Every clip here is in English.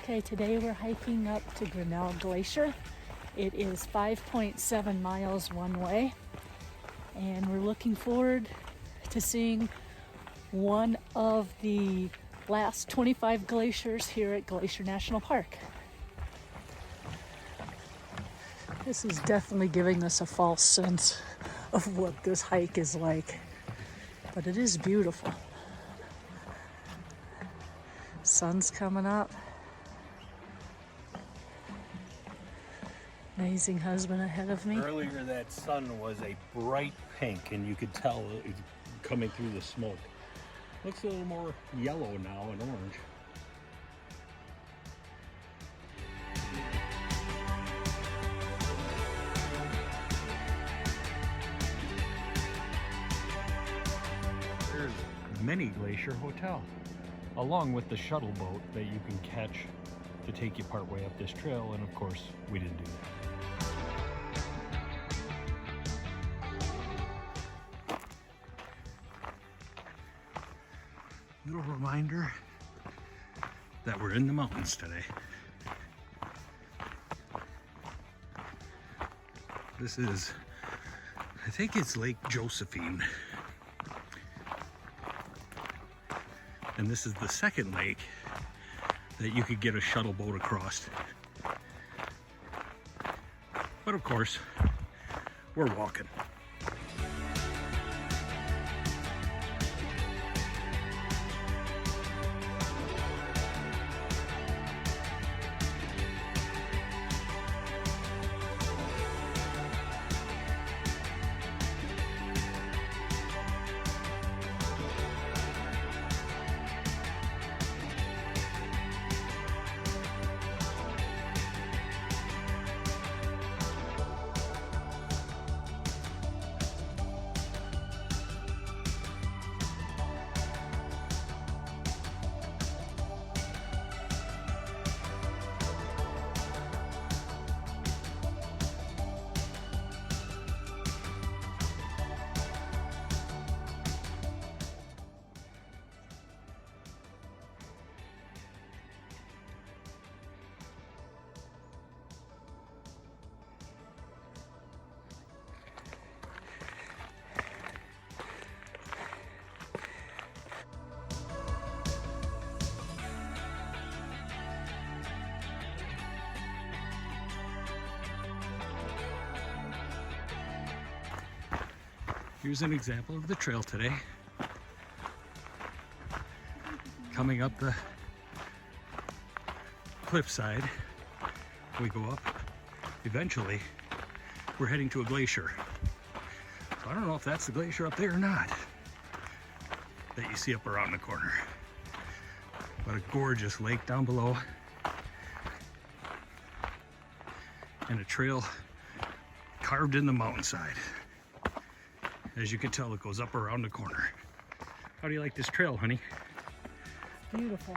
Okay, today we're hiking up to Grinnell Glacier. It is 5.7 miles one way, and we're looking forward to seeing one of the last 25 glaciers here at Glacier National Park. This is definitely giving us a false sense of what this hike is like, but it is beautiful. Sun's coming up. Amazing husband ahead of me. Earlier that sun was a bright pink and you could tell it coming through the smoke. Looks a little more yellow now and orange. There's Mini Glacier Hotel, along with the shuttle boat that you can catch to take you part way up this trail, and of course we didn't do that. Little reminder that we're in the mountains today. This is, I think it's Lake Josephine. And this is the second lake that you could get a shuttle boat across. But of course, we're walking. Here's an example of the trail today. Coming up the cliffside, we go up. Eventually, we're heading to a glacier. So I don't know if that's the glacier up there or not that you see up around the corner. But a gorgeous lake down below, and a trail carved in the mountainside. As you can tell, it goes up around the corner. How do you like this trail, honey? Beautiful.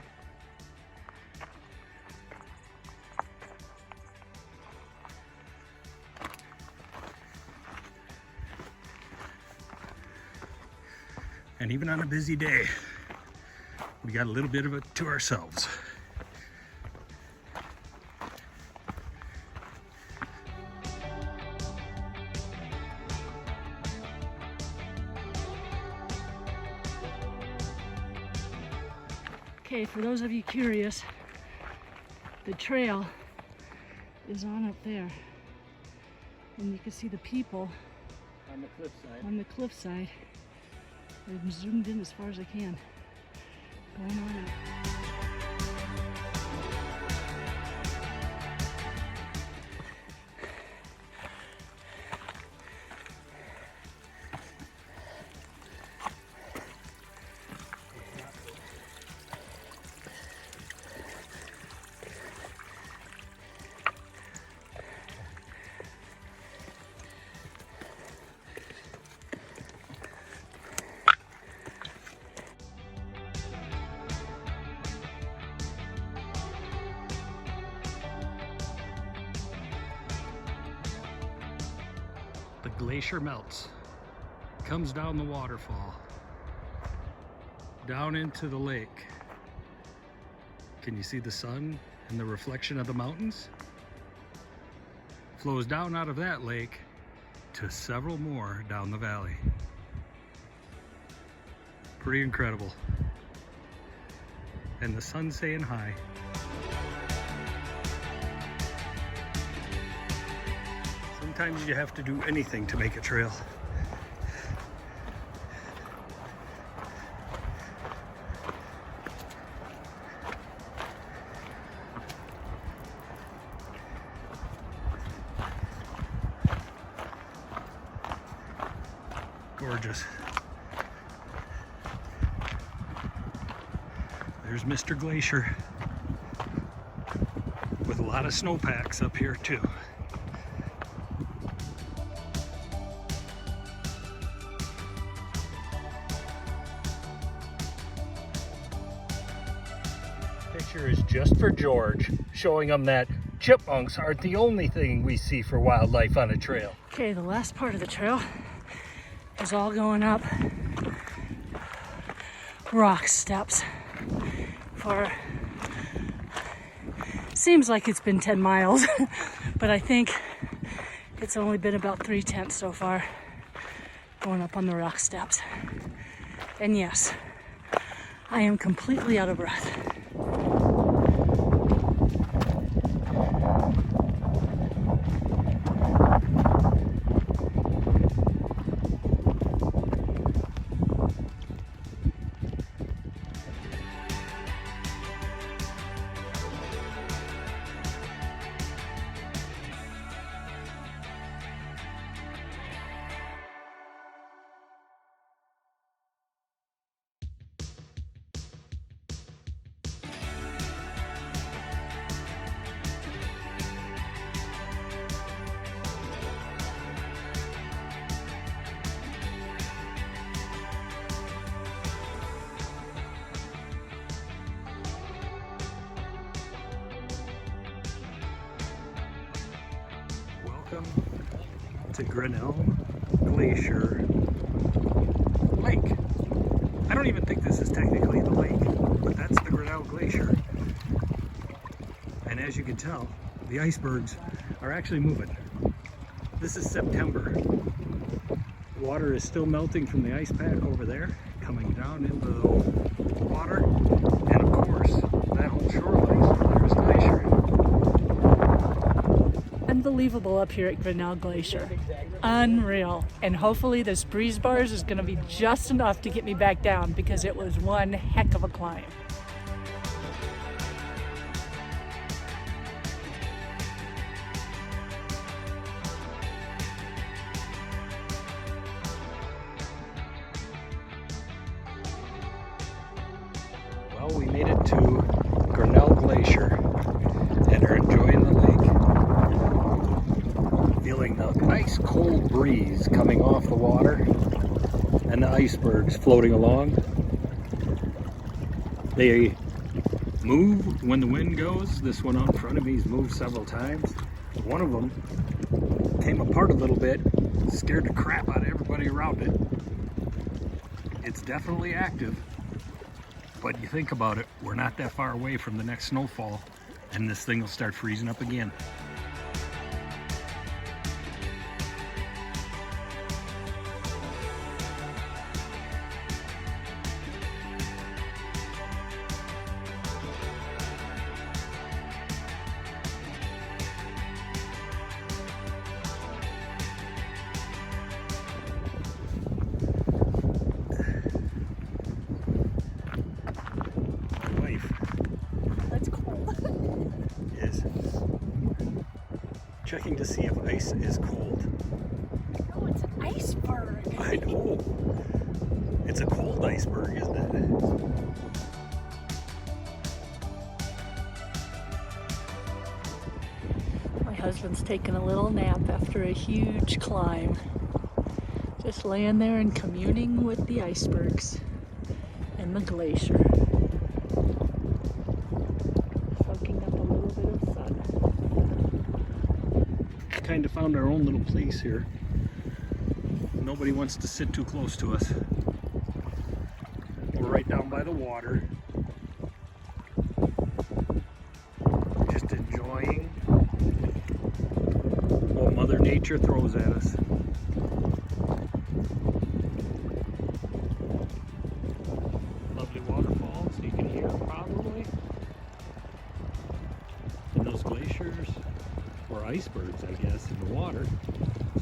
And even on a busy day, we got a little bit of it to ourselves. Okay, for those of you curious, the trail is on up there, and you can see the people On the cliffside. on the cliffside. I've zoomed in as far as I can. Going on up. The glacier melts, comes down the waterfall, down into the lake. Can you see the sun and the reflection of the mountains flows down out of that lake to several more down the valley. Pretty incredible. And the sun's saying hi. Sometimes you have to do anything to make a trail. Gorgeous. There's Mr. Glacier with a lot of snowpacks up here too. Picture is just for George, showing him that chipmunks aren't the only thing we see for wildlife on a trail. Okay, the last part of the trail is all going up rock steps for, seems like it's been 10 miles, but I think it's only been about 3/10 so far, going up on the rock steps. And yes, I am completely out of breath. Welcome to Grinnell Glacier Lake. I don't even think this is technically the lake, but that's the Grinnell Glacier. And as you can tell, the icebergs are actually moving. This is September. Water is still melting from the ice pack over there, coming down into the water. And of course, that whole shoreline over there is Glacier. Unbelievable up here at Grinnell Glacier. Unreal. And hopefully this breeze bars is going to be just enough to get me back down, because it was one heck of a climb. Well, we made it to Grinnell Glacier and are enjoying the lake. Feeling the nice cold breeze coming off the water and the icebergs floating along. They move when the wind goes. This one out in front of me has moved several times. One of them came apart a little bit, scared the crap out of everybody around it. It's definitely active. But you think about it, we're not that far away from the next snowfall, and this thing will start freezing up again. That's cold. Yes. Checking to see if ice is cold. Oh, it's an iceberg. I know. It's a cold iceberg, isn't it? My husband's taking a little nap after a huge climb. Just laying there and communing with the icebergs and the glacier. Soaking up a little bit of sun. Kind of found our own little place here. Nobody wants to sit too close to us. We're right down by the water. nature throws at us. Lovely waterfalls you can hear probably. And those glaciers, or icebergs I guess, in the water,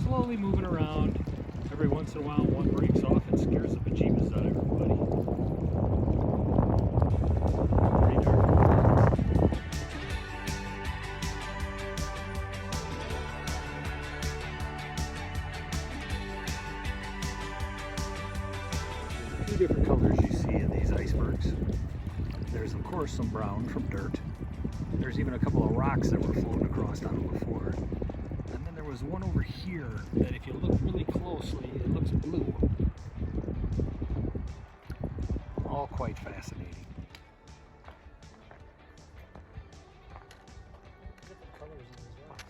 slowly moving around. Every once in a while one breaks off and scares the bejeebus out of everybody. Very dark. Two different colors you see in these icebergs. There's of course some brown from dirt. There's even a couple of rocks that were floating across on them before. And then there was one over here that if you look really closely, it looks blue. All quite fascinating. Different colors in these rocks.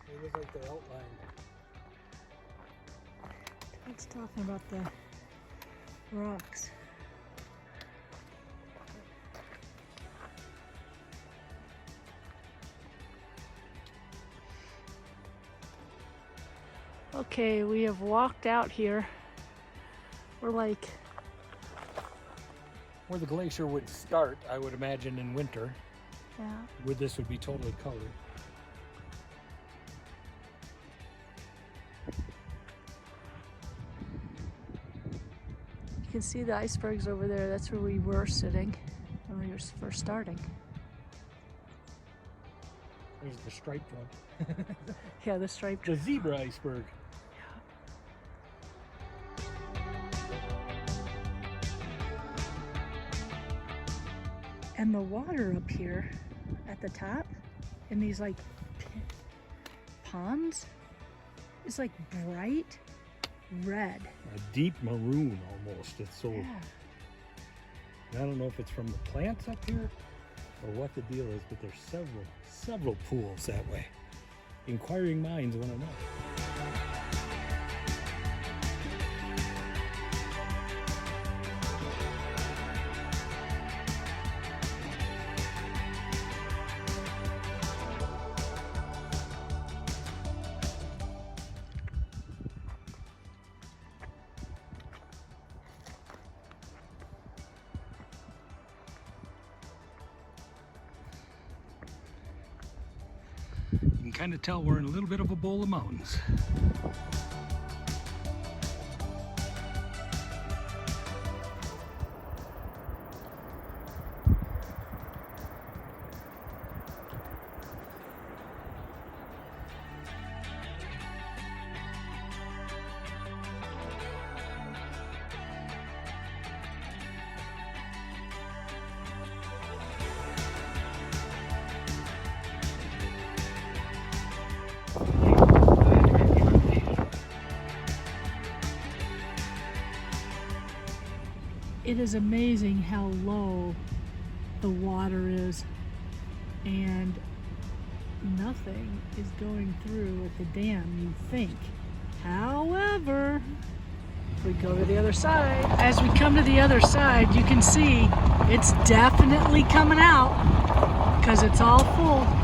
They look like they're outlined. Let's talking about the rocks. Okay, we have walked out here. We're like, Where the glacier would start, I would imagine in winter, yeah, where this would be totally colored. you can see the icebergs over there. That's where we were sitting when we were first starting. There's the striped one. Yeah, the striped. The zebra iceberg. And the water up here at the top in these like ponds is like bright red. A deep maroon almost. It's so, Yeah. I don't know if it's from the plants up here or what the deal is, but there's several pools that way. Inquiring minds want to know. You can kind of tell we're in a little bit of a bowl of mountains. It is amazing how low the water is, and nothing is going through at the dam, you think. However, if we go to the other side, as we come to the other side, you can see it's definitely coming out because it's all full.